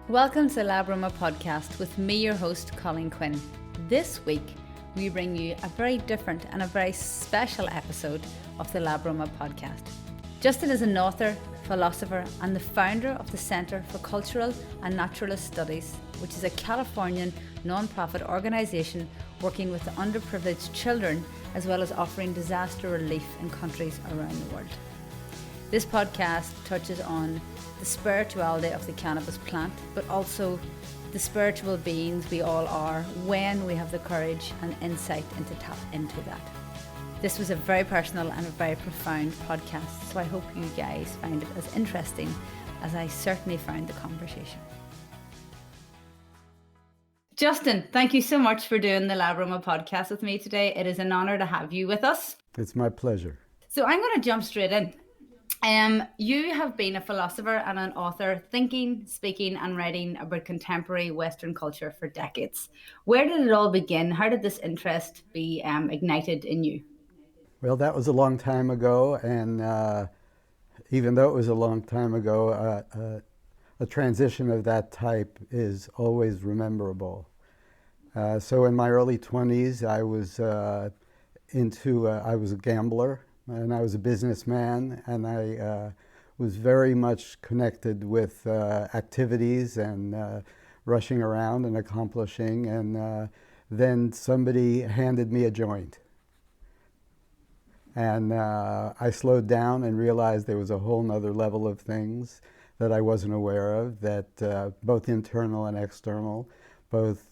Welcome to LabAroma Podcast with me, your host, Colleen Quinn. This week, we bring you a very different and a very special episode of the LabAroma Podcast. Justin is an author, philosopher, and the founder of the Centre for Cultural and Naturalist Studies, which is a Californian non-profit organisation working with the underprivileged children, as well as offering disaster relief in countries around the world. This podcast touches on the spirituality of the cannabis plant, but also the spiritual beings we all are when we have the courage and insight to tap into that. This was a very personal and a very profound podcast, so I hope you guys find it as interesting as I certainly found the conversation. Justin, thank you so much for doing the LabAroma Podcast with me today. It is an honour to have you with us. It's my pleasure. So I'm going to jump straight in. You have been a philosopher and an author, thinking, speaking and writing about contemporary Western culture for decades. Where did it all begin? How did this interest be ignited in you? Well, that was a long time ago, and even though it was a long time ago, a transition of that type is always rememberable. So in my early 20s, I was I was a gambler. And I was a businessman, and I was very much connected with activities and rushing around and accomplishing. And then somebody handed me a joint. And I slowed down and realized there was a whole nother level of things that I wasn't aware of, that both internal and external, both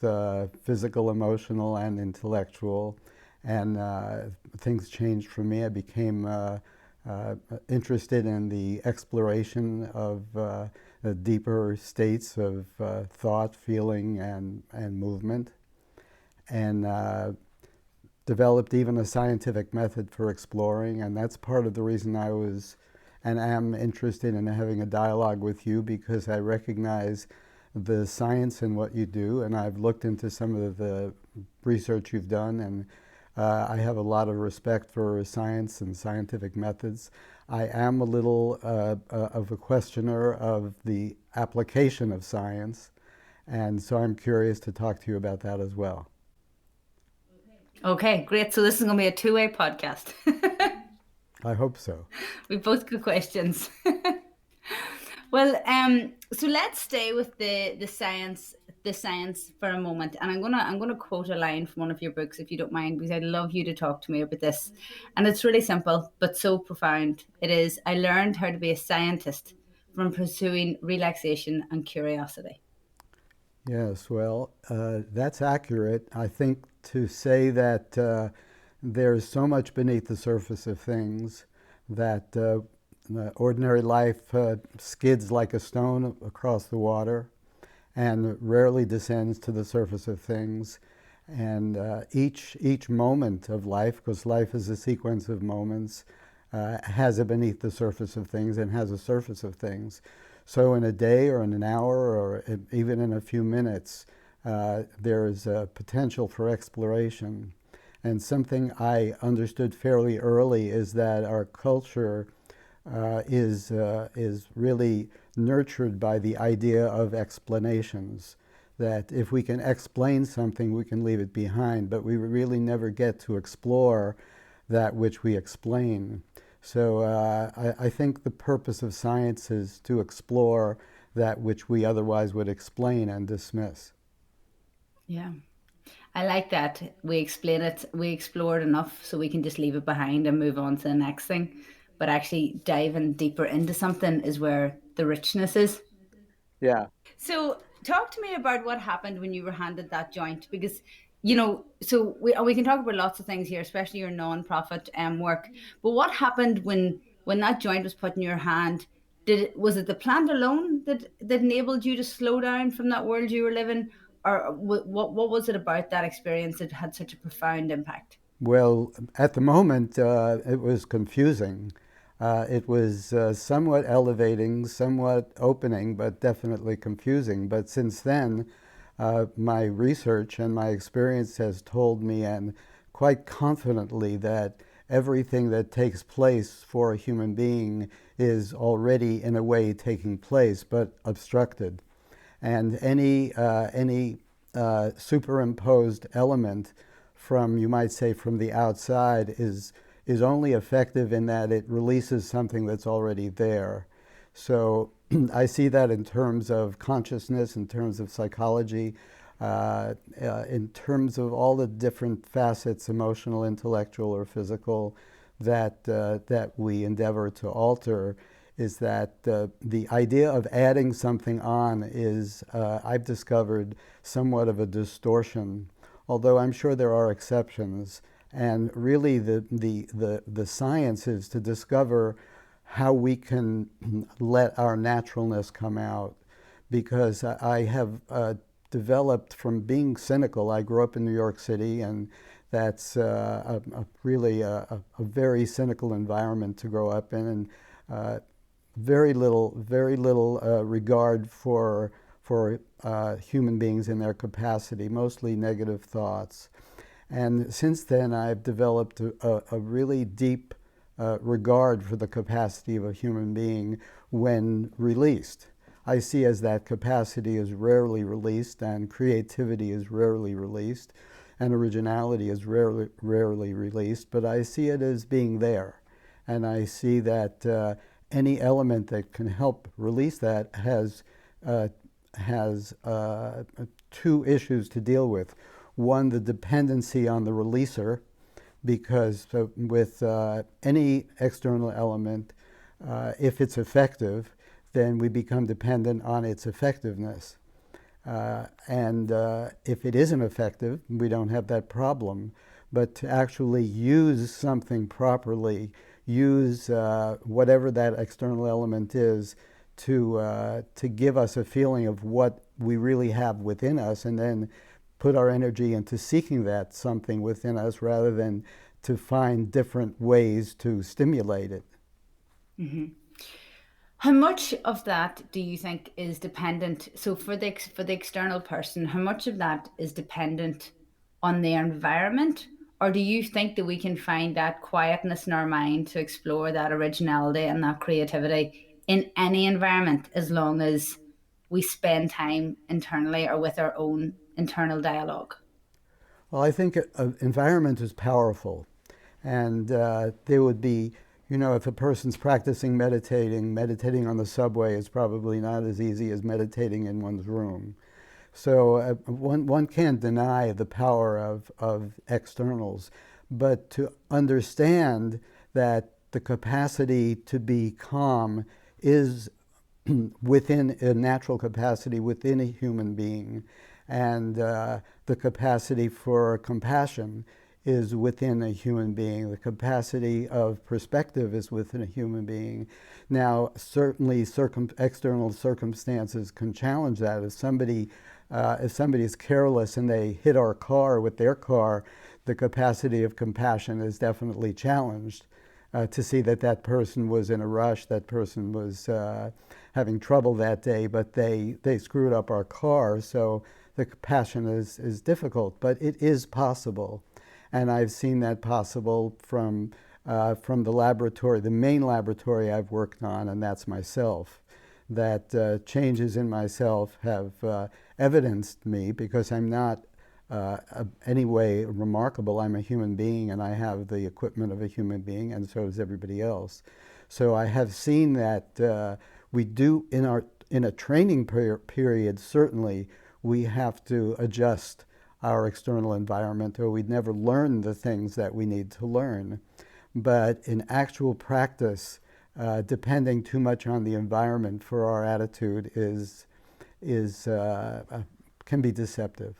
physical, emotional, and intellectual. And things changed for me. I became interested in the exploration of the deeper states of thought, feeling, and movement, and developed even a scientific method for exploring. And that's part of the reason I was and am interested in having a dialogue with you, because I recognize the science in what you do, and I've looked into some of the research you've done, and I have a lot of respect for science and scientific methods. I am a little of a questioner of the application of science, and so I'm curious to talk to you about that as well. Okay, great. So this is going to be a two-way podcast. I hope so. We both got questions. Well, so let's stay with the science for a moment, and I'm gonna quote a line from one of your books, if you don't mind, because I'd love you to talk to me about this. And it's really simple but so profound. It is: I learned how to be a scientist from pursuing relaxation and curiosity. Yes, well, that's accurate. I think to say that there's so much beneath the surface of things that ordinary life skids like a stone across the water and rarely descends to the surface of things. And each moment of life, because life is a sequence of moments, has a beneath the surface of things and has a surface of things. So in a day or in an hour or even in a few minutes, there is a potential for exploration. And something I understood fairly early is that our culture is really nurtured by the idea of explanations, that if we can explain something, we can leave it behind, but we really never get to explore that which we explain. So I think the purpose of science is to explore that which we otherwise would explain and dismiss. Yeah. I like that. We explain it, we explore it enough so we can just leave it behind and move on to the next thing. But actually diving deeper into something is where the richness is. Yeah. So talk to me about what happened when you were handed that joint, because, you know, so we can talk about lots of things here, especially your non-profit work. But what happened when that joint was put in your hand? Was it the plant alone that enabled you to slow down from that world you were living? Or what was it about that experience that had such a profound impact? Well, at the moment, it was confusing. It was somewhat elevating, somewhat opening, but definitely confusing. But since then, my research and my experience has told me, and quite confidently, that everything that takes place for a human being is already, in a way, taking place, but obstructed. and any superimposed element from, you might say, from the outside is only effective in that it releases something that's already there. So I see that in terms of consciousness, in terms of psychology, in terms of all the different facets, emotional, intellectual, or physical, that we endeavor to alter, is that the idea of adding something on is, I've discovered, somewhat of a distortion, although I'm sure there are exceptions. And really the science is to discover how we can let our naturalness come out. Because I have developed from being cynical. I grew up in New York City, and that's really a very cynical environment to grow up in, and very little regard for human beings in their capacity, mostly negative thoughts. And since then, I've developed a really deep regard for the capacity of a human being when released. I see as that capacity is rarely released, and creativity is rarely released, and originality is rarely released, but I see it as being there. And I see that any element that can help release that has two issues to deal with. One, the dependency on the releaser, because with any external element, if it's effective, then we become dependent on its effectiveness. And if it isn't effective, we don't have that problem. But to actually use something properly, use whatever that external element is to give us a feeling of what we really have within us, and then put our energy into seeking that something within us rather than to find different ways to stimulate it. Mm-hmm. How much of that do you think is dependent? So for the external person, how much of that is dependent on their environment, or do you think that we can find that quietness in our mind to explore that originality and that creativity in any environment, as long as we spend time internally or with our own internal dialogue? Well, I think environment is powerful, and there would be, if a person's practicing meditating on the subway is probably not as easy as meditating in one's room. So one can't deny the power of externals, but to understand that the capacity to be calm is within a natural capacity within a human being, and the capacity for compassion is within a human being. The capacity of perspective is within a human being. Now, certainly external circumstances can challenge that. If somebody is careless and they hit our car with their car, the capacity of compassion is definitely challenged. To see that person was in a rush, that person was having trouble that day, but they screwed up our car, so the compassion is difficult, but it is possible. And I've seen that possible from the laboratory, the main laboratory I've worked on, and that's myself. That changes in myself have evidenced me, because I'm not any way remarkable. I'm a human being, and I have the equipment of a human being, and so does everybody else. So I have seen that we do, in a training period, certainly, we have to adjust our external environment, or we'd never learn the things that we need to learn. But in actual practice, depending too much on the environment for our attitude can be deceptive.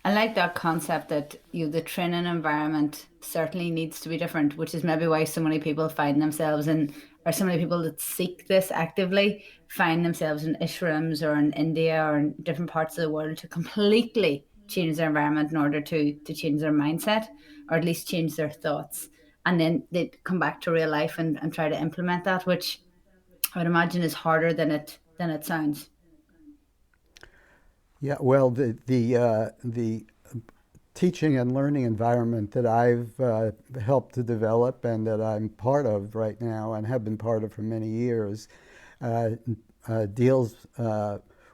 I like that concept that the training environment certainly needs to be different, which is maybe why so many people find themselves in, or so many people that seek this actively find themselves in ashrams or in India or in different parts of the world to completely change their environment in order to change their mindset, or at least change their thoughts. And then they come back to real life and try to implement that, which I would imagine is harder than it sounds. Yeah, well, the teaching and learning environment that I've helped to develop and that I'm part of right now and have been part of for many years deals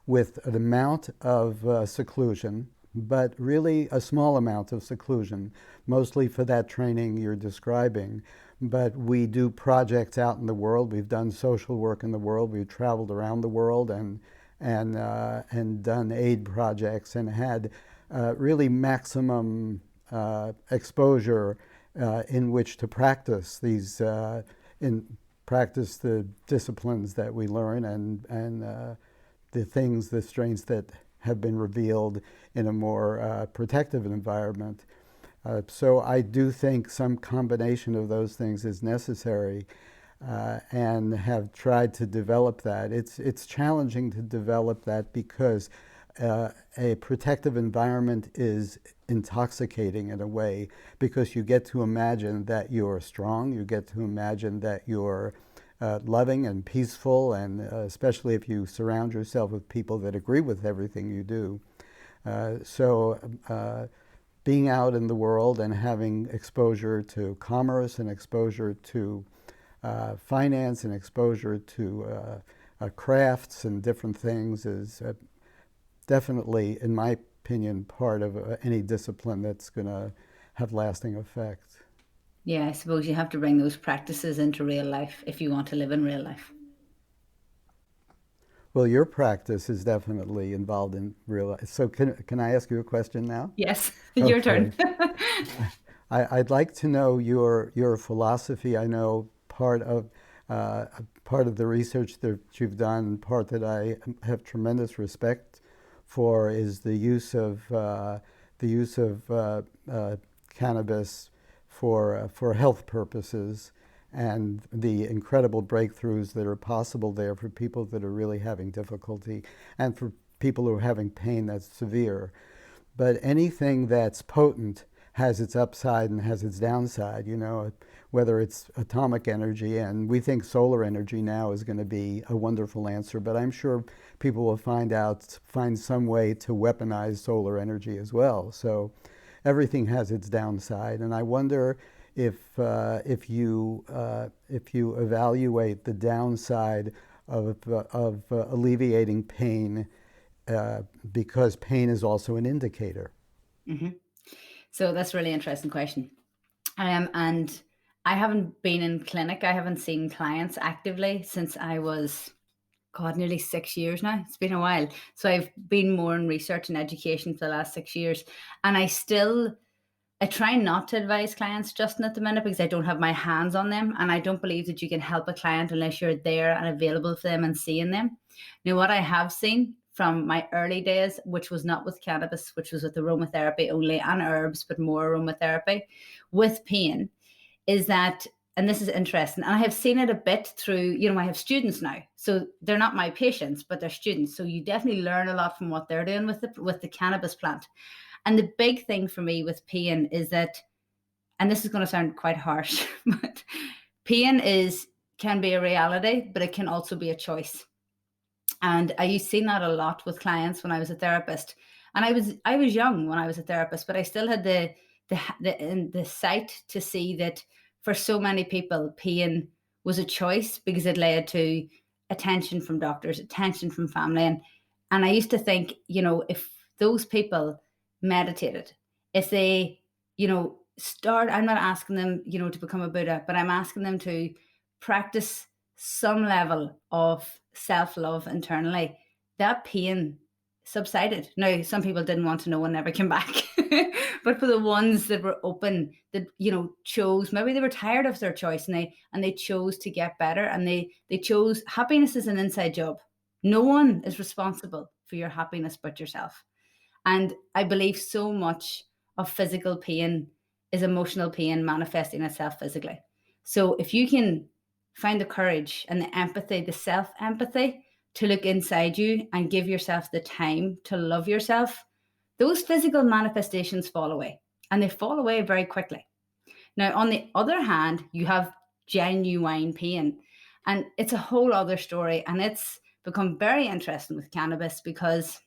with an amount of seclusion, but really a small amount of seclusion, mostly for that training you're describing. But we do projects out in the world. We've done social work in the world. We've traveled around the world and done aid projects and had really maximum exposure in which to practice these practice the disciplines that we learn and the strengths that have been revealed in a more protective environment. So I do think some combination of those things is necessary, and have tried to develop that. It's challenging to develop that because a protective environment is intoxicating in a way, because you get to imagine that you're strong, you get to imagine that you're loving and peaceful, and especially if you surround yourself with people that agree with everything you do. So being out in the world and having exposure to commerce and exposure to finance and exposure to crafts and different things is definitely, in my opinion, part of any discipline that's going to have lasting effect. Yeah, I suppose you have to bring those practices into real life if you want to live in real life. Well, your practice is definitely involved in real life. So can I ask you a question now? Yes, your Okay. turn. I'd like to know your philosophy. I know part of the research that you've done, part that I have tremendous respect for, is the use of cannabis for health purposes, and the incredible breakthroughs that are possible there for people that are really having difficulty, and for people who are having pain that's severe. But anything that's potent has its upside and has its downside, whether it's atomic energy, and we think solar energy now is going to be a wonderful answer, but I'm sure people will find some way to weaponize solar energy as well. So everything has its downside, and I wonder if you evaluate the downside of alleviating pain, because pain is also an indicator. Mm-hmm. So that's a really interesting question. And I haven't been in clinic. I haven't seen clients actively since I was, God, nearly 6 years now. It's been a while. So I've been more in research and education for the last 6 years. And I try not to advise clients just at the minute, because I don't have my hands on them. And I don't believe that you can help a client unless you're there and available for them and seeing them. Now, what I have seen from my early days, which was not with cannabis, which was with aromatherapy only and herbs, but more aromatherapy with pain, is that, and this is interesting, and I have seen it a bit through, I have students now. So they're not my patients, but they're students. So you definitely learn a lot from what they're doing with the cannabis plant. And the big thing for me with pain is that, and this is going to sound quite harsh, but pain can be a reality, but it can also be a choice. And I used to see that a lot with clients when I was a therapist. And I was young when I was a therapist, but I still had the sight to see that for so many people, pain was a choice, because it led to attention from doctors, attention from family. And I used to think, if those people meditated, if they, I'm not asking them, to become a Buddha, but I'm asking them to practice some level of self-love internally, that pain subsided. Now, some people didn't want to know and never came back. But for the ones that were open, that, chose, maybe they were tired of their choice, and they chose to get better, and they chose, happiness is an inside job. No one is responsible for your happiness but yourself. And I believe so much of physical pain is emotional pain manifesting itself physically. So if you can find the courage and the empathy, the self-empathy, to look inside you and give yourself the time to love yourself, those physical manifestations fall away, and they fall away very quickly. Now, on the other hand, you have genuine pain, and it's a whole other story. And it's become very interesting with cannabis, because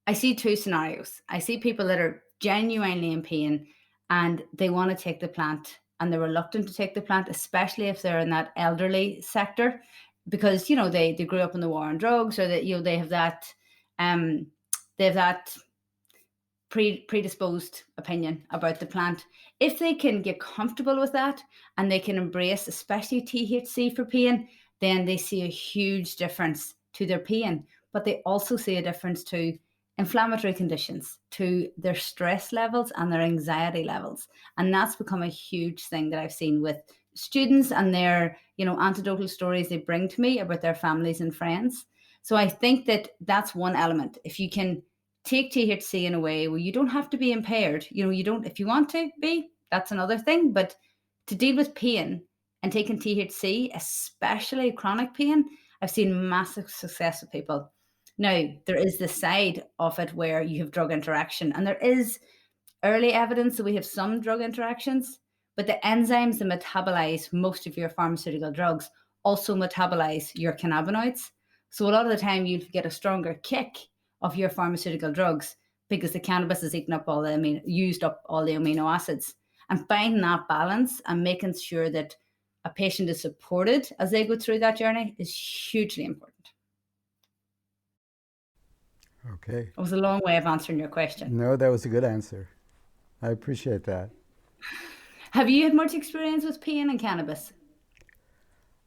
I see two scenarios. I see people that are genuinely in pain and they want to take the plant, and they're reluctant to take the plant, especially if they're in that elderly sector. because, they grew up in the war on drugs, or that, they have that, um, they have that predisposed opinion about the plant. If they can get comfortable with that and they can embrace, especially THC for pain, then they see a huge difference to their pain. But they also see a difference to inflammatory conditions, to their stress levels and their anxiety levels. And that's become a huge thing that I've seen with students and their, anecdotal stories they bring to me about their families and friends. So I think that that's one element. If you can take THC in a way where you don't have to be impaired, you don't, if you want to be, that's another thing. But to deal with pain and taking THC, especially chronic pain, I've seen massive success with people. Now, there is the side of it where you have drug interaction, and there is early evidence that we have some drug interactions, but the enzymes that metabolize most of your pharmaceutical drugs also metabolize your cannabinoids. So a lot of the time you'll get a stronger kick of your pharmaceutical drugs because the cannabis has used up all the amino acids. And finding that balance and making sure that a patient is supported as they go through that journey is hugely important. Okay. It was a long way of answering your question. No, that was a good answer. I appreciate that. Have you had much experience with pain and cannabis?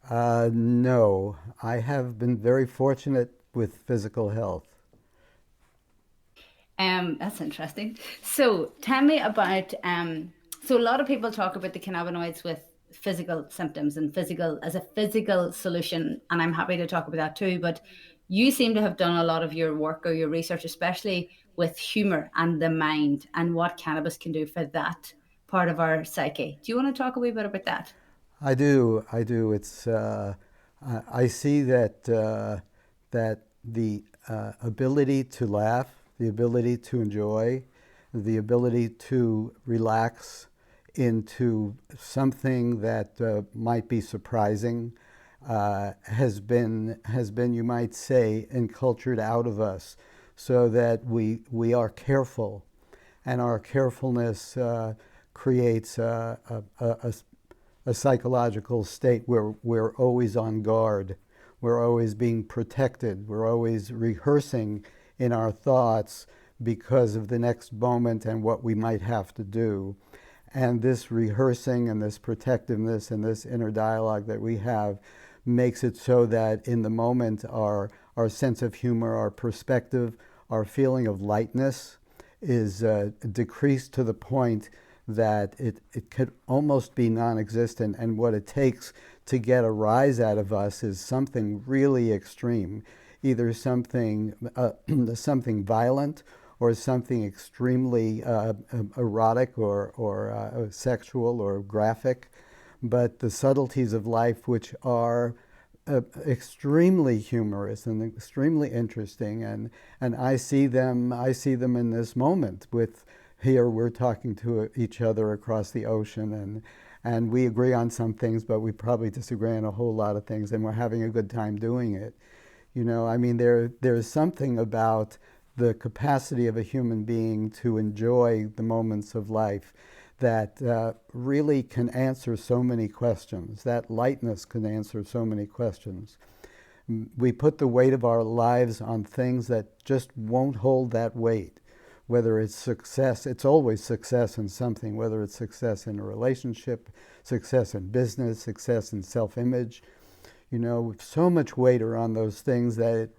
No, I have been very fortunate with physical health. That's interesting. So tell me about, so a lot of people talk about the cannabinoids with physical symptoms and as a physical solution, and I'm happy to talk about that too, but you seem to have done a lot of your work or your research, especially with humor and the mind and what cannabis can do for that part of our psyche. Do you want to talk a wee bit about that? I do. It's I see that that the ability to laugh, the ability to enjoy, the ability to relax into something that might be surprising has been, you might say, encultured out of us, so that we are careful, and our carefulness creates a psychological state where we're always on guard, we're always being protected, we're always rehearsing in our thoughts because of the next moment and what we might have to do. And this rehearsing and this protectiveness and this inner dialogue that we have makes it so that in the moment our sense of humor, our perspective, our feeling of lightness is decreased to the point that it could almost be non-existent, and what it takes to get a rise out of us is something really extreme, either something something violent or something extremely erotic or sexual or graphic, but the subtleties of life, which are extremely humorous and extremely interesting, and I see them in this moment. With here we're talking to each other across the ocean, and we agree on some things, but we probably disagree on a whole lot of things, and we're having a good time doing it. I mean, there's something about the capacity of a human being to enjoy the moments of life that really can answer so many questions. That lightness can answer so many questions. We put the weight of our lives on things that just won't hold that weight. Whether it's success, it's always success in something, whether it's success in a relationship, success in business, success in self-image. So much weight around those things that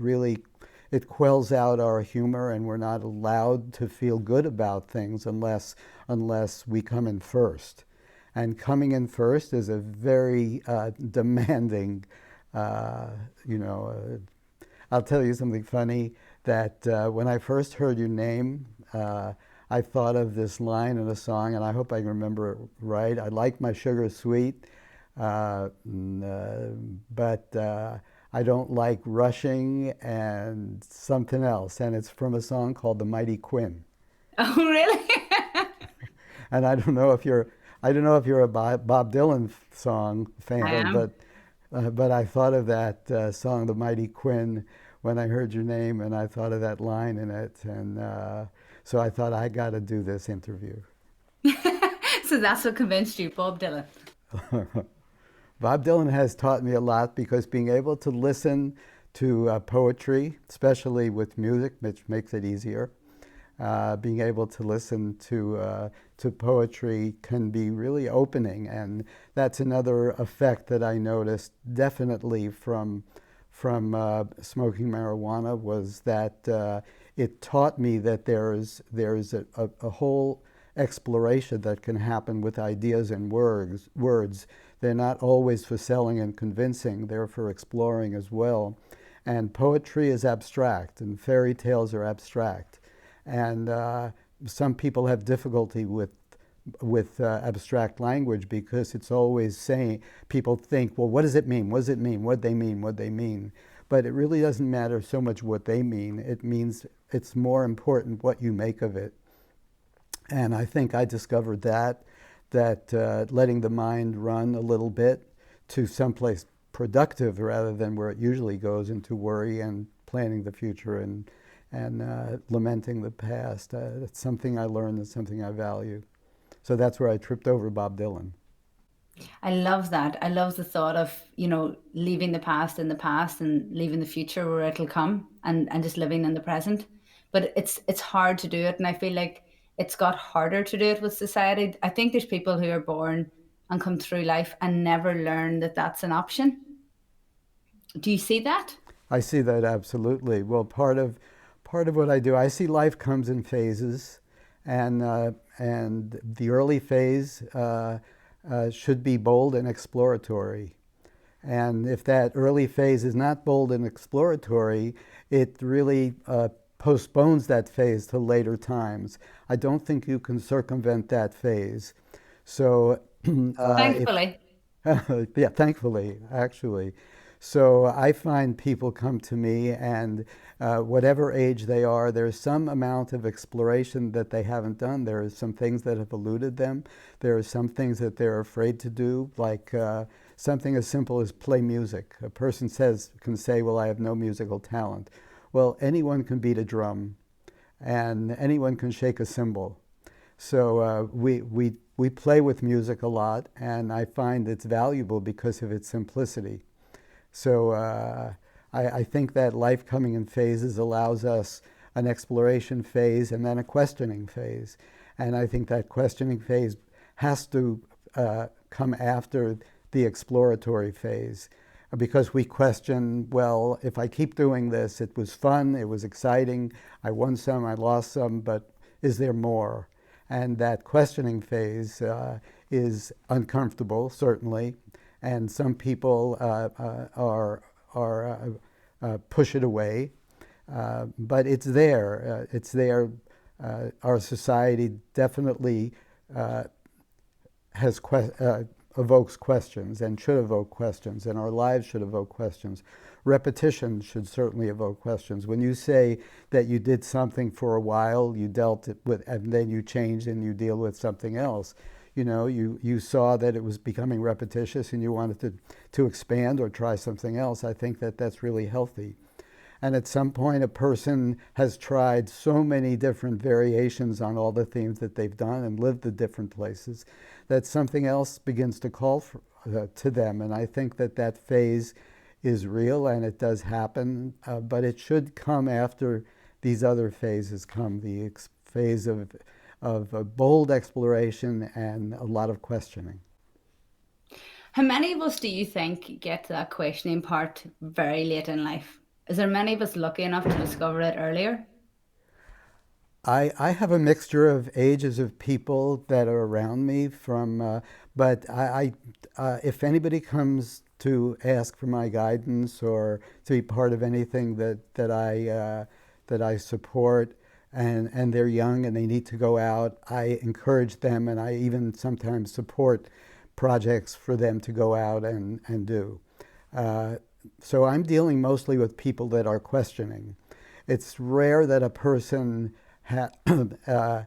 it quells out our humor, and we're not allowed to feel good about things unless we come in first. And coming in first is a very demanding, I'll tell you something funny, that when I first heard your name, I thought of this line in a song, and I hope I can remember it right. I like my sugar sweet, but I don't like rushing, and something else. And it's from a song called The Mighty Quinn. Oh, really? And I don't know if you're a Bob Dylan song fan, but I thought of that song, The Mighty Quinn, when I heard your name, and I thought of that line in it, and so I thought, I got to do this interview. So that's what convinced you, Bob Dylan. Bob Dylan has taught me a lot because being able to listen to poetry, especially with music, which makes it easier, being able to listen to poetry can be really opening, and that's another effect that I noticed definitely from smoking marijuana, was that it taught me that there's a whole exploration that can happen with ideas and words. They're not always for selling and convincing, they're for exploring as well. And poetry is abstract, and fairy tales are abstract. And some people have difficulty with abstract language because it's always saying, people think, well, what does it mean? What does it mean? What they mean? What they mean? But it really doesn't matter so much what they mean. It means it's more important what you make of it. And I think I discovered that letting the mind run a little bit to someplace productive rather than where it usually goes, into worry and planning the future and lamenting the past. It's something I learned, it's something I value. So that's where I tripped over Bob Dylan. I love that. I love the thought of, leaving the past in the past and leaving the future where it'll come, and just living in the present. But it's hard to do it. And I feel like it's got harder to do it with society. I think there's people who are born and come through life and never learn that that's an option. Do you see that? I see that absolutely. Well, part of what I do, I see life comes in phases, and the early phase should be bold and exploratory. And if that early phase is not bold and exploratory, it really postpones that phase to later times. I don't think you can circumvent that phase. So, Thankfully. yeah, thankfully, actually. So I find people come to me, and whatever age they are, there's some amount of exploration that they haven't done. There are some things that have eluded them. There are some things that they're afraid to do, like something as simple as play music. A person can say, well, I have no musical talent. Well, anyone can beat a drum, and anyone can shake a cymbal. So we play with music a lot, and I find it's valuable because of its simplicity. So I think that life coming in phases allows us an exploration phase and then a questioning phase. And I think that questioning phase has to come after the exploratory phase, because we question, well, if I keep doing this, it was fun, it was exciting, I won some, I lost some, but is there more? And that questioning phase is uncomfortable, certainly. And some people push it away, but it's there. It's there. Our society definitely evokes questions, and should evoke questions, and our lives should evoke questions. Repetition should certainly evoke questions. When you say that you did something for a while, you dealt it with, and then you changed and you deal with something else. You saw that it was becoming repetitious and you wanted to expand or try something else. I think that that's really healthy. And at some point, a person has tried so many different variations on all the themes that they've done and lived at different places that something else begins to call to them. And I think that phase is real and it does happen, but it should come after these other phases come, the phase of a bold exploration and a lot of questioning. How many of us do you think get to that questioning part very late in life? Is there many of us lucky enough to discover it earlier? I have a mixture of ages of people that are around me but if anybody comes to ask for my guidance or to be part of anything that I support, and they're young and they need to go out, I encourage them, and I even sometimes support projects for them to go out and do. So I'm dealing mostly with people that are questioning. It's rare that a person that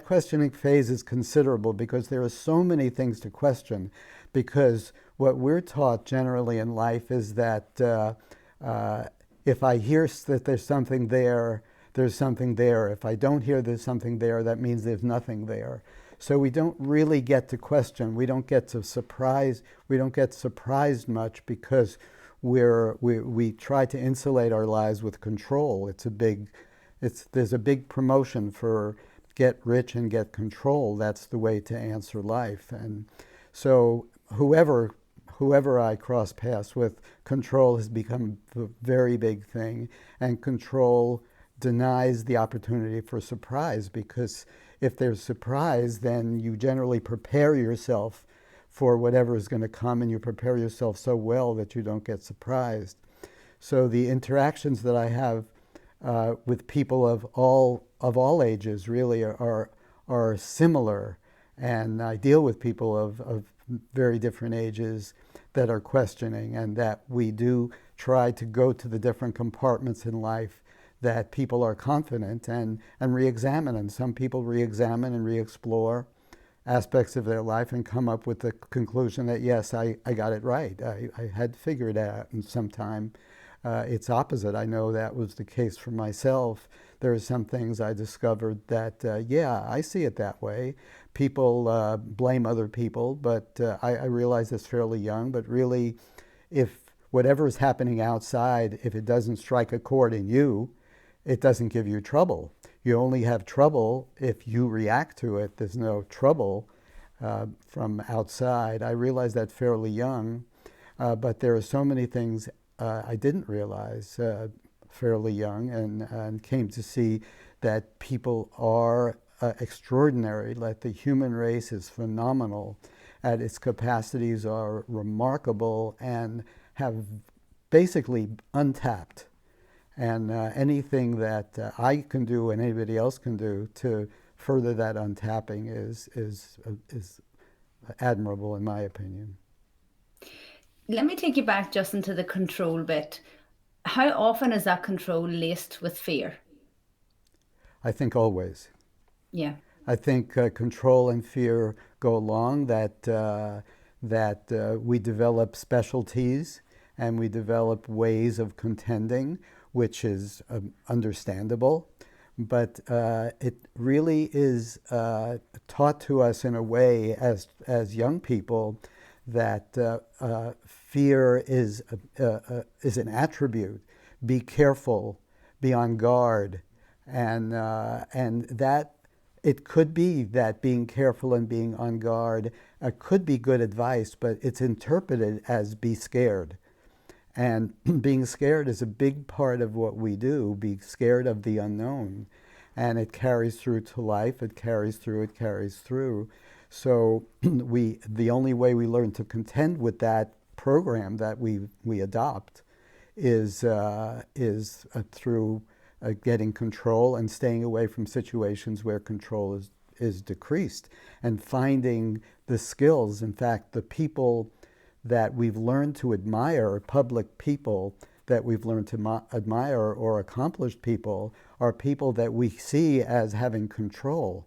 questioning phase is considerable because there are so many things to question, because what we're taught generally in life is that if I hear that there's something there, there's something there. If I don't hear there's something there, that means there's nothing there. So we don't really get to question. We don't get to surprise. We don't get surprised much because we try to insulate our lives with control. There's a big promotion for get rich and get control. That's the way to answer life. And so whoever I cross paths with, control has become a very big thing, and control denies the opportunity for surprise, because if there's surprise, then you generally prepare yourself for whatever is going to come, and you prepare yourself so well that you don't get surprised. So the interactions that I have with people of all ages really are similar, and I deal with people of very different ages that are questioning, and that we do try to go to the different compartments in life that people are confident and re-examine. And some people re-examine and re-explore aspects of their life and come up with the conclusion that, yes, I got it right. I had figured it out. And sometime it's opposite. I know that was the case for myself. There are some things I discovered that, yeah, I see it that way. People blame other people, but I realized this fairly young. But really, if whatever is happening outside, if it doesn't strike a chord in you, it doesn't give you trouble. You only have trouble if you react to it. There's no trouble from outside. I realized that fairly young, but there are so many things I didn't realize fairly young, and came to see that people are extraordinary, that the human race is phenomenal, and its capacities are remarkable and have basically untapped. And anything that I can do and anybody else can do to further that untapping is admirable, in my opinion. Let me take you back just into the control bit. How often is that control laced with fear? I think always. Yeah. I think control and fear go along, that we develop specialties and we develop ways of contending, which is understandable. But it really is taught to us in a way as young people that fear is an attribute. Be careful, be on guard, and that it could be that being careful and being on guard could be good advice, but it's interpreted as be scared. And being scared is a big part of what we do, be scared of the unknown. And it carries through to life, it carries through. So the only way we learn to contend with that program that we adopt is through getting control and staying away from situations where control is decreased, and finding the skills. In fact, the people that we've learned to admire, public people that we've learned to admire, or accomplished people, are people that we see as having control.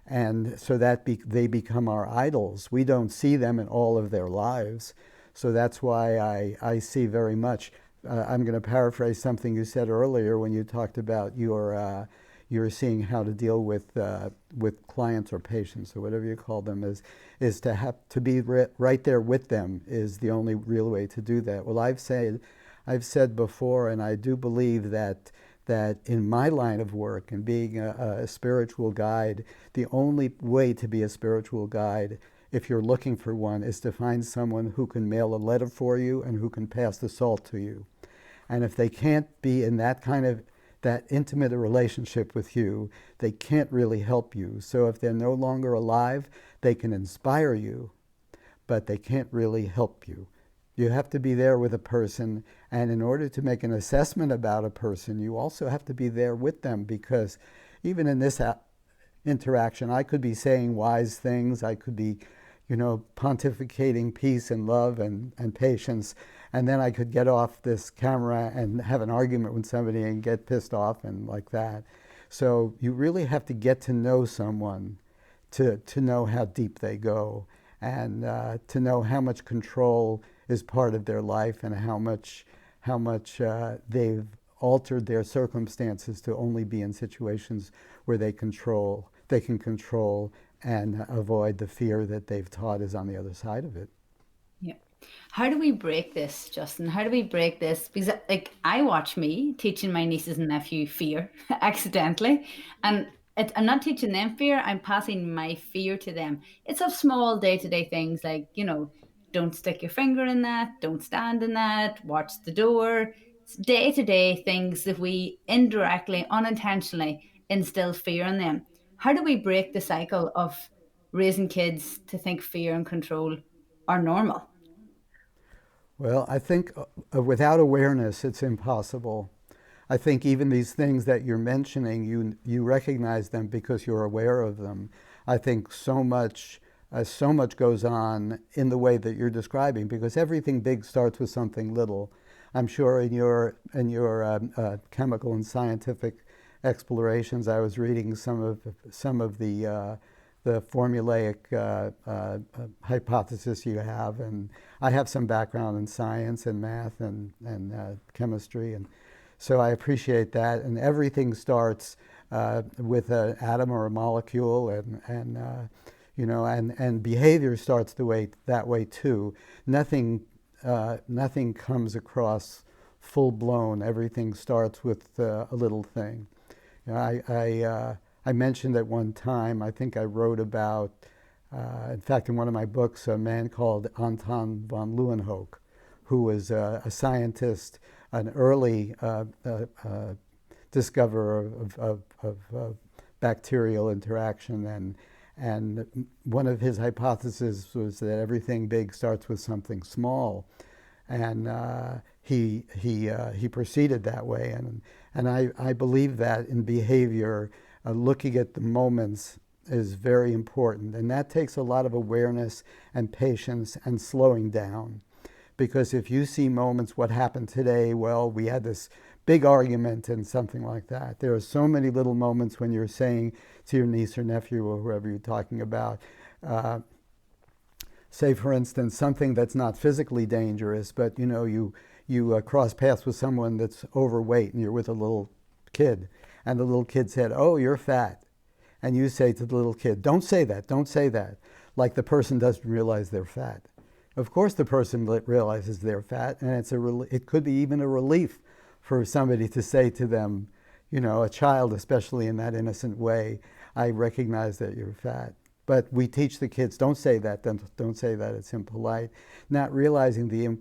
And so that they become our idols. We don't see them in all of their lives. So that's why I see very much. I'm going to paraphrase something you said earlier when you talked about your seeing how to deal with clients or patients or whatever you call them, is to have to be right there with them is the only real way to do that. Well, I've said before, and I do believe that in my line of work and being a spiritual guide, the only way to be a spiritual guide, if you're looking for one, is to find someone who can mail a letter for you and who can pass the salt to you. And if they can't be in that intimate a relationship with you, they can't really help you. So if they're no longer alive, they can inspire you, but they can't really help you. You have to be there with a person, and in order to make an assessment about a person, you also have to be there with them, because even in this interaction, I could be saying wise things, I could be, pontificating peace and love and patience, and then I could get off this camera and have an argument with somebody and get pissed off and like that. So you really have to get to know someone to know how deep they go, and to know how much control is part of their life, and how much they've altered their circumstances to only be in situations where they control. they can control and avoid the fear that they've taught is on the other side of it. Yeah. How do we break this, Justin? How do we break this? Because like I watch me teaching my nieces and nephew fear accidentally, and I'm not teaching them fear. I'm passing my fear to them. It's of small day-to-day things like, don't stick your finger in that, don't stand in that, watch the door. Day-to-day things that we indirectly, unintentionally instill fear in them. How do we break the cycle of raising kids to think fear and control are normal? Well, I think without awareness, it's impossible. I think even these things that you're mentioning, you recognize them because you're aware of them. I think so much goes on in the way that you're describing because everything big starts with something little. I'm sure in your chemical and scientific explorations, I was reading some of the formulaic hypothesis you have, and I have some background in science and math and chemistry, and so I appreciate that. And everything starts with an atom or a molecule, and behavior starts that way too. Nothing comes across full blown. Everything starts with a little thing. I mentioned at one time, I think I wrote about, in fact, in one of my books, a man called Anton von Leeuwenhoek, who was a scientist, an early discoverer of bacterial interaction. And one of his hypotheses was that everything big starts with something small. And he proceeded that way. And I believe that in behavior, looking at the moments is very important. And that takes a lot of awareness and patience and slowing down. Because if you see moments, what happened today, well, we had this big argument and something like that. There are so many little moments when you're saying to your niece or nephew or whoever you're talking about, say, for instance, something that's not physically dangerous, but you cross paths with someone that's overweight and you're with a little kid, and the little kid said, "Oh, you're fat," and you say to the little kid, "Don't say that, don't say that," like the person doesn't realize they're fat. Of course, the person realizes they're fat, and it could be even a relief for somebody to say to them, a child, especially in that innocent way, "I recognize that you're fat." But we teach the kids, don't say that, don't say that, it's impolite, not realizing the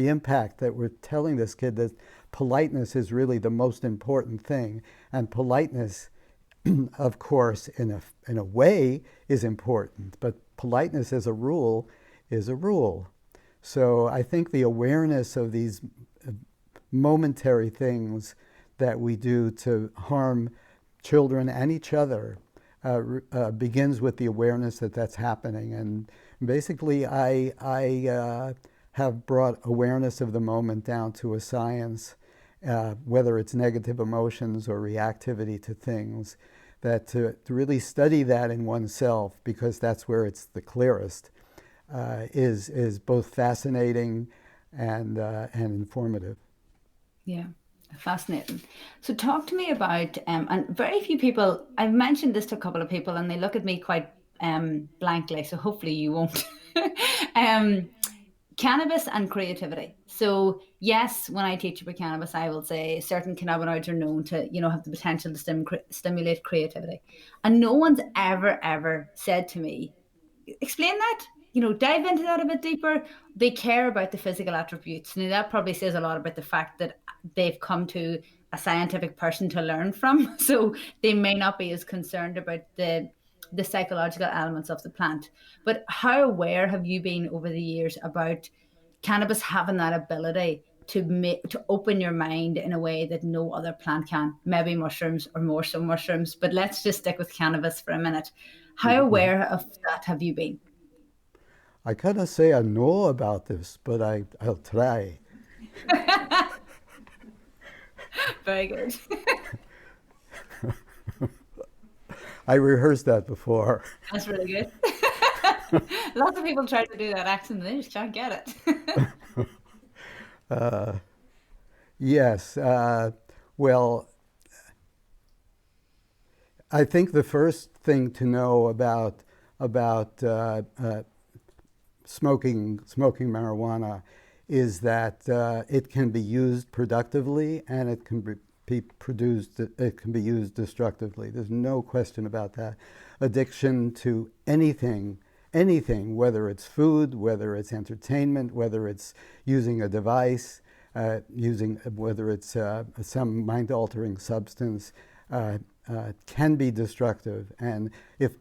impact that we're telling this kid that politeness is really the most important thing. And politeness, of course, in a way is important, but politeness as a rule is a rule. So I think the awareness of these momentary things that we do to harm children and each other begins with the awareness that that's happening. And basically, I have brought awareness of the moment down to a science, whether it's negative emotions or reactivity to things, that to really study that in oneself, because that's where it's the clearest, is both fascinating and informative. Yeah, fascinating. So talk to me about, and very few people, I've mentioned this to a couple of people and they look at me quite blankly, so hopefully you won't. Cannabis and creativity. So yes, when I teach about cannabis, I will say certain cannabinoids are known to, have the potential to stimulate creativity. And no one's ever said to me, explain that, dive into that a bit deeper. They care about the physical attributes. Now that probably says a lot about the fact that they've come to a scientific person to learn from. So they may not be as concerned about the psychological elements of the plant. But how aware have you been over the years about cannabis having that ability to open your mind in a way that no other plant can? Maybe mushrooms, or more so mushrooms, but let's just stick with cannabis for a minute. How aware of that have you been? I cannot say I know about this, but I'll try. Very good. I rehearsed that before. That's really good. Lots of people try to do that accent and they just can't get it. Yes. Well, I think the first thing to know about smoking marijuana is that it can be used productively and it can be used destructively. There's no question about that. Addiction to anything, whether it's food, whether it's entertainment, whether it's using a device, whether it's some mind-altering substance, can be destructive. And if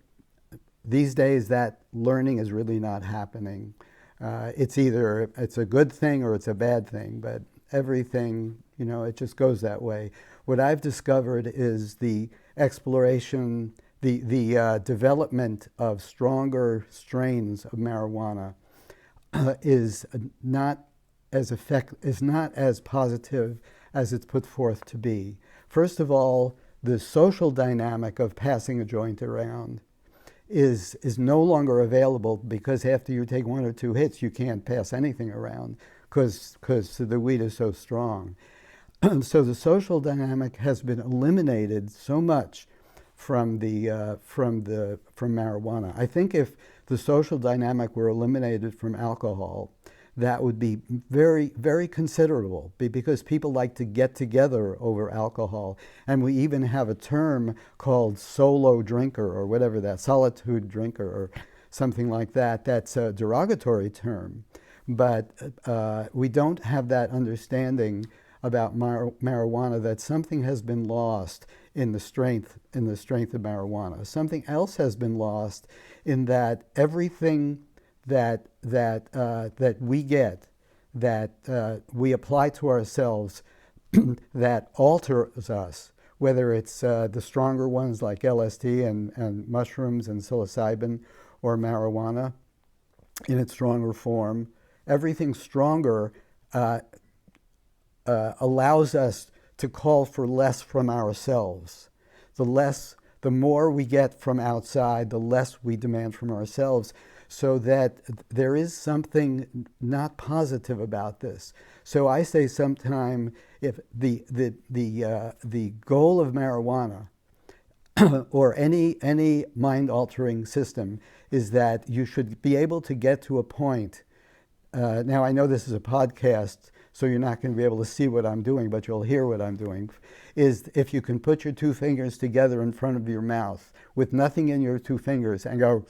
these days that learning is really not happening, it's either it's a good thing or it's a bad thing, but everything, it just goes that way. What I've discovered is the exploration, the development of stronger strains of marijuana is not as positive as it's put forth to be. First of all, the social dynamic of passing a joint around is no longer available, because after you take one or two hits, you can't pass anything around because the weed is so strong. So the social dynamic has been eliminated so much from marijuana. I think if the social dynamic were eliminated from alcohol, that would be very, very considerable, because people like to get together over alcohol. And we even have a term called solo drinker, or whatever that, solitude drinker, or something like that. That's a derogatory term. But we don't have that understanding about marijuana, that something has been lost in the strength of marijuana. Something else has been lost in that everything that we get, that we apply to ourselves, that alters us, whether it's the stronger ones like LSD and mushrooms and psilocybin, or marijuana in its stronger form. Everything stronger allows us to call for less from ourselves. The more we get from outside, the less we demand from ourselves. So that there is something not positive about this. So I say sometime, if the goal of marijuana or any mind-altering system is that you should be able to get to a point. Now I know this is a podcast, so you're not going to be able to see what I'm doing, but you'll hear what I'm doing. Is if you can put your two fingers together in front of your mouth with nothing in your two fingers and go.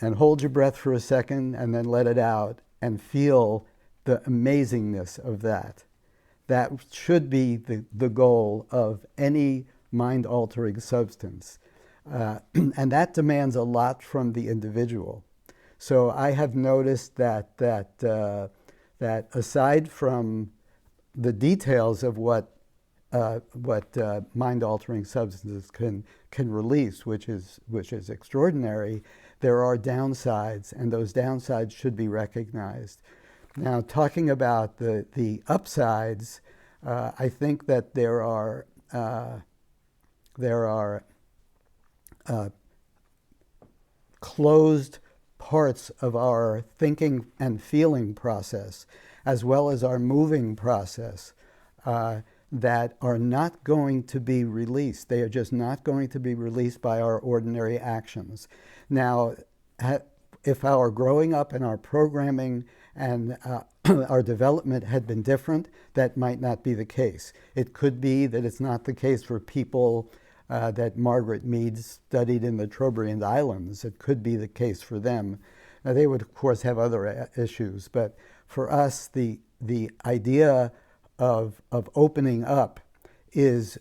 And hold your breath for a second and then let it out and feel the amazingness of that. That should be the goal of any mind-altering substance. And that demands a lot from the individual. So I have noticed that aside from the details of what mind-altering substances can release, which is extraordinary, there are downsides, and those downsides should be recognized. Now, talking about the upsides, I think that there are closed parts of our thinking and feeling process, as well as our moving process, that are not going to be released. They are just not going to be released by our ordinary actions. Now, if our growing up and our programming and our development had been different, that might not be the case. It could be that it's not the case for people that Margaret Mead studied in the Trobriand Islands. It could be the case for them. Now, they would, of course, have other issues, but for us, the idea of opening up is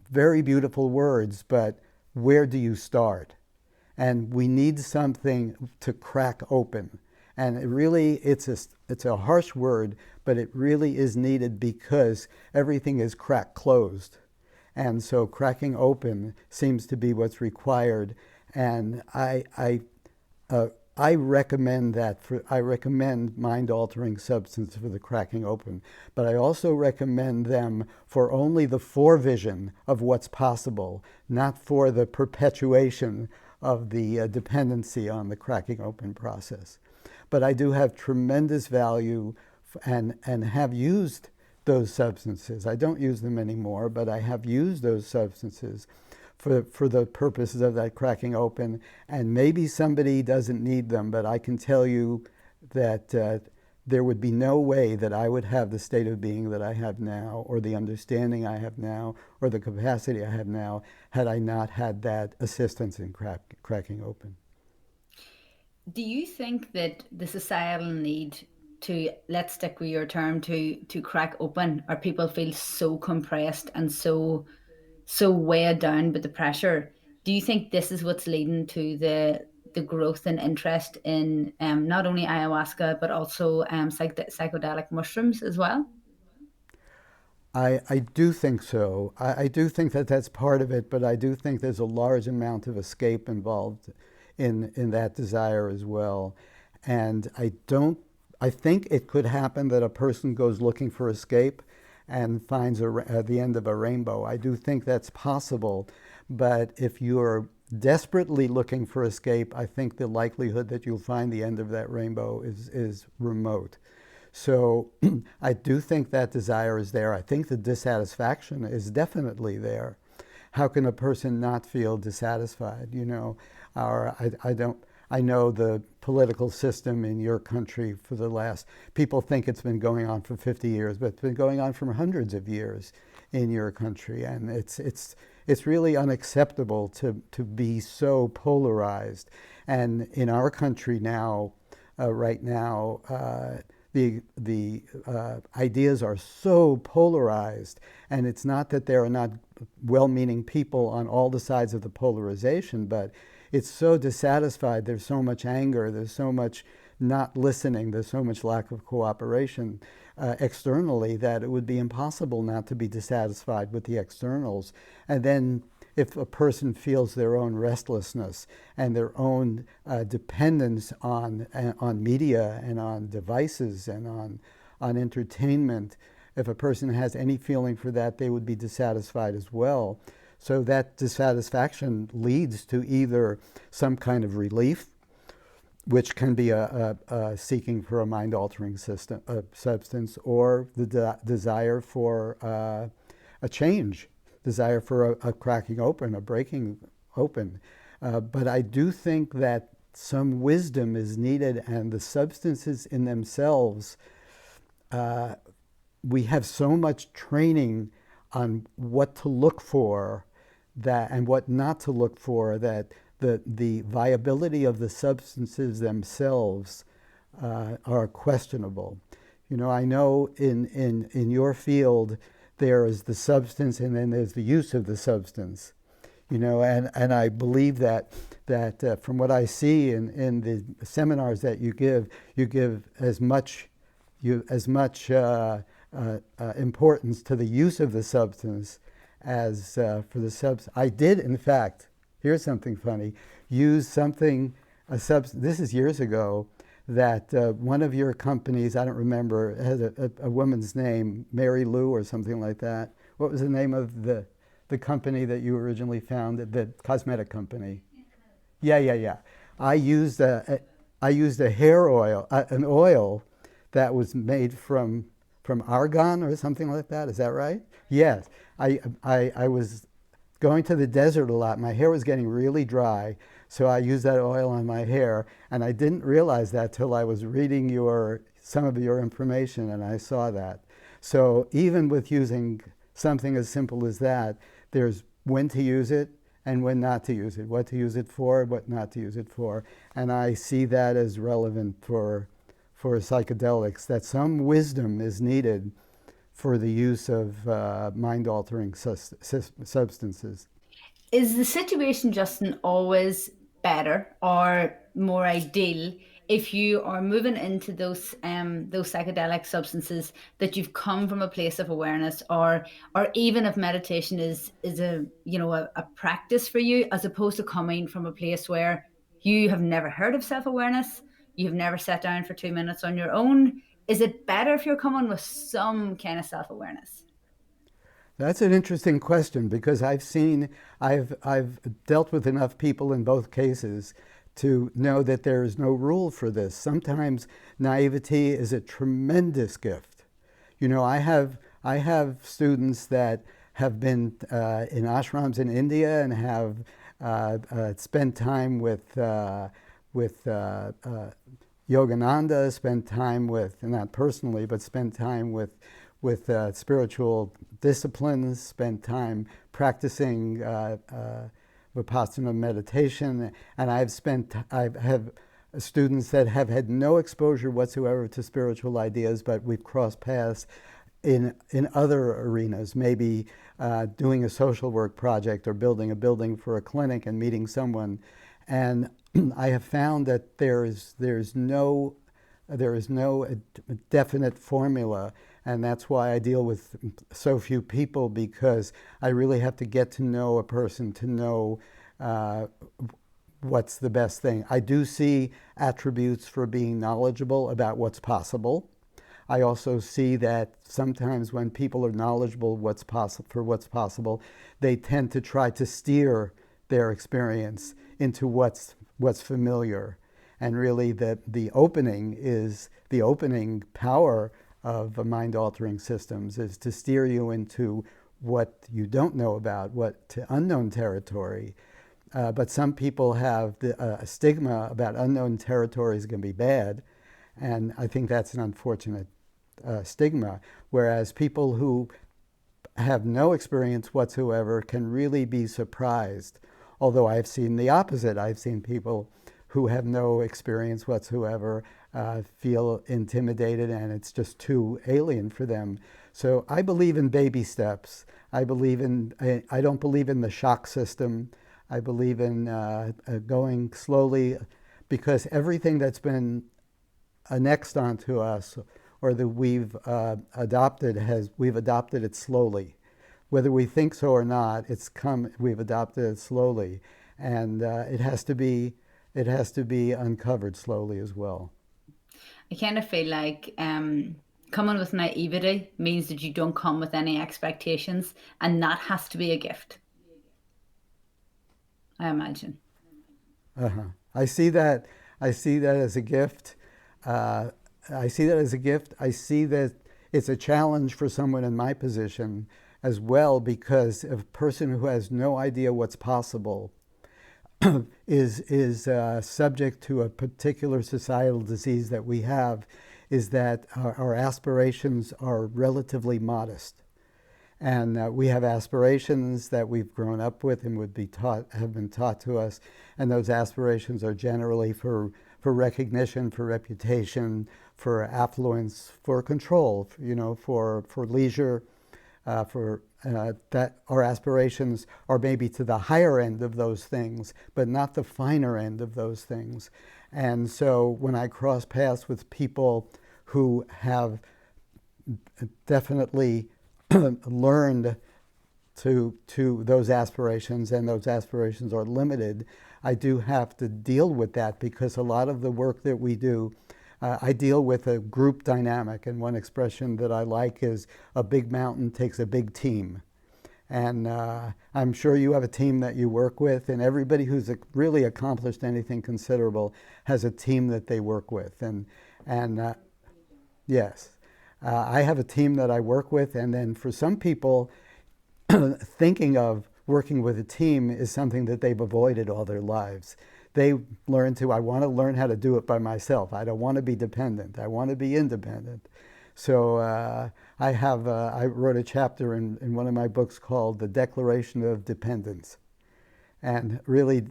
very beautiful words, but where do you start? And we need something to crack open. And it really, it's a harsh word, but it really is needed, because everything is crack closed. And so cracking open seems to be what's required. And I recommend that. I recommend mind-altering substance for the cracking open, but I also recommend them for only the forevision of what's possible, not for the perpetuation of the dependency on the cracking open process. But I do have tremendous value and have used those substances. I don't use them anymore, but I have used those substances for the purposes of that cracking open. And maybe somebody doesn't need them, but I can tell you that there would be no way that I would have the state of being that I have now, or the understanding I have now, or the capacity I have now, had I not had that assistance in cracking open. Do you think that the societal need to, let's stick with your term, to crack open, or people feel so compressed and so weighed down with the pressure? Do you think this is what's leading to the growth and interest in not only ayahuasca but also psychedelic mushrooms as well? I do think so. I do think that that's part of it, but I do think there's a large amount of escape involved in that desire as well. And I think it could happen that a person goes looking for escape and finds the end of a rainbow. I do think that's possible, but if you're desperately looking for escape, I think the likelihood that you'll find the end of that rainbow is remote. So I do think that desire is there. I think the dissatisfaction is definitely there. How can a person not feel dissatisfied? You know, I know the political system in your country for the last, people think it's been going on for 50 years, but it's been going on for hundreds of years in your country. And it's really unacceptable to be so polarized. And in our country now, right now, the ideas are so polarized, and it's not that there are not well-meaning people on all the sides of the polarization, but it's so dissatisfied. There's so much anger. There's so much not listening. There's so much lack of cooperation externally that it would be impossible not to be dissatisfied with the externals. And then if a person feels their own restlessness and their own dependence on media and on devices and on entertainment, if a person has any feeling for that, they would be dissatisfied as well. So that dissatisfaction leads to either some kind of relief, which can be a seeking for a mind-altering substance, or the desire for a change, desire for a cracking open, a breaking open. But I do think that some wisdom is needed, and the substances in themselves, we have so much training on what to look for and what not to look for, that the viability of the substances themselves are questionable. You know, I know in your field there is the substance and then there's the use of the substance. You know, and I believe that from what I see in the seminars that you give as much importance to the use of the substance as for the substance. I did, in fact, here's something funny, use this is years ago, that one of your companies, I don't remember, it had a woman's name, Mary Lou or something like that. What was the name of the company that you originally founded, the cosmetic company? Yeah. I used a hair oil, an oil that was made from argon or something like that. Is that right? Yes. I was going to the desert a lot. My hair was getting really dry, so I used that oil on my hair, and I didn't realize that till I was reading some of your information, and I saw that. So even with using something as simple as that, there's when to use it and when not to use it, what to use it for, what not to use it for. And I see that as relevant for psychedelics, that some wisdom is needed for the use of mind-altering substances. Is the situation, Justin, always better or more ideal if you are moving into those psychedelic substances, that you've come from a place of awareness, or even if meditation is a practice for you, as opposed to coming from a place where you have never heard of self-awareness, you've never sat down for 2 minutes on your own? Is it better if you're coming with some kind of self-awareness? That's an interesting question, because I've dealt with enough people in both cases to know that there is no rule for this. Sometimes naivety is a tremendous gift. You know, I have I have students that have been in ashrams in India and have spent time with Yogananda, spent time with, not personally, but spent time with spiritual disciplines, spent time practicing Vipassana meditation, and I have students that have had no exposure whatsoever to spiritual ideas, but we've crossed paths in other arenas, maybe doing a social work project or building a building for a clinic and meeting someone. And I have found that there is no definite formula, and that's why I deal with so few people, because I really have to get to know a person to know what's the best thing. I do see attributes for being knowledgeable about what's possible. I also see that sometimes when people are knowledgeable what's possible, they tend to try to steer their experience into what's familiar. And really the opening power of mind-altering systems is to steer you into what you don't know about, to unknown territory. But some people have a stigma about unknown territory is going to be bad, and I think that's an unfortunate stigma, whereas people who have no experience whatsoever can really be surprised. Although I've seen the opposite. I've seen people who have no experience whatsoever feel intimidated, and it's just too alien for them. So I believe in baby steps. I don't believe in the shock system. I believe in going slowly, because everything that's been annexed onto us or that we've adopted it slowly. Whether we think so or not, we've adopted it slowly, and it has to be uncovered slowly as well. I kind of feel like coming with naivety means that you don't come with any expectations, and that has to be a gift, I imagine. I see that as a gift. I see that it's a challenge for someone in my position as well, because a person who has no idea what's possible is subject to a particular societal disease that we have, is that our aspirations are relatively modest. And we have aspirations that we've grown up with and have been taught to us, and those aspirations are generally for recognition, for reputation, for affluence, for control, for leisure, that our aspirations are maybe to the higher end of those things, but not the finer end of those things. And so when I cross paths with people who have definitely learned to those aspirations, and those aspirations are limited, I do have to deal with that, because a lot of the work that we do, I deal with a group dynamic, and one expression that I like is a big mountain takes a big team. And I'm sure you have a team that you work with, and everybody who's really accomplished anything considerable has a team that they work with. Yes, I have a team that I work with, and then for some people, thinking of working with a team is something that they've avoided all their lives. They learn I want to learn how to do it by myself. I don't want to be dependent. I want to be independent. So I wrote a chapter in one of my books called The Declaration of Dependence, and really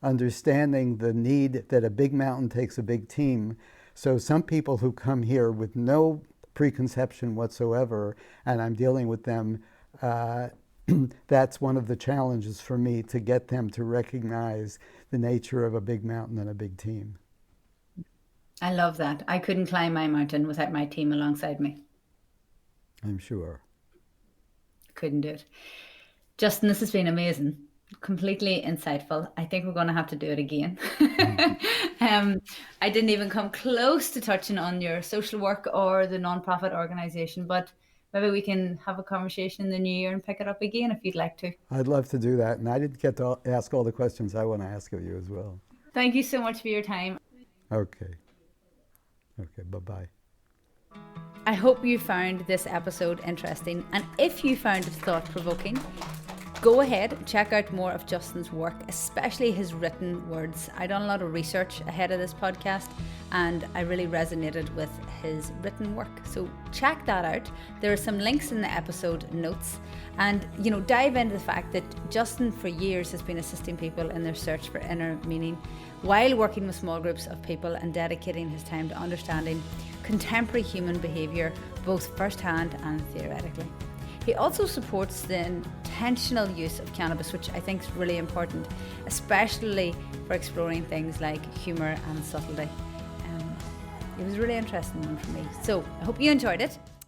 understanding the need that a big mountain takes a big team. So some people who come here with no preconception whatsoever, and I'm dealing with them, that's one of the challenges for me, to get them to recognize the nature of a big mountain and a big team. I love that. I couldn't climb my mountain without my team alongside me. I'm sure. Couldn't do it. Justin, this has been amazing. Completely insightful. I think we're going to have to do it again. I didn't even come close to touching on your social work or the nonprofit organization, but maybe we can have a conversation in the new year and pick it up again if you'd like to. I'd love to do that. And I didn't get to ask all the questions I want to ask of you as well. Thank you so much for your time. Okay. Okay, bye-bye. I hope you found this episode interesting, and if you found it thought-provoking, go ahead and check out more of Justin's work, especially his written words. I done a lot of research ahead of this podcast and I really resonated with his written work. So check that out. There are some links in the episode notes, and dive into the fact that Justin for years has been assisting people in their search for inner meaning while working with small groups of people and dedicating his time to understanding contemporary human behaviour, both firsthand and theoretically. He also supports the intentional use of cannabis, which I think is really important, especially for exploring things like humour and subtlety. It was a really interesting one for me. So I hope you enjoyed it.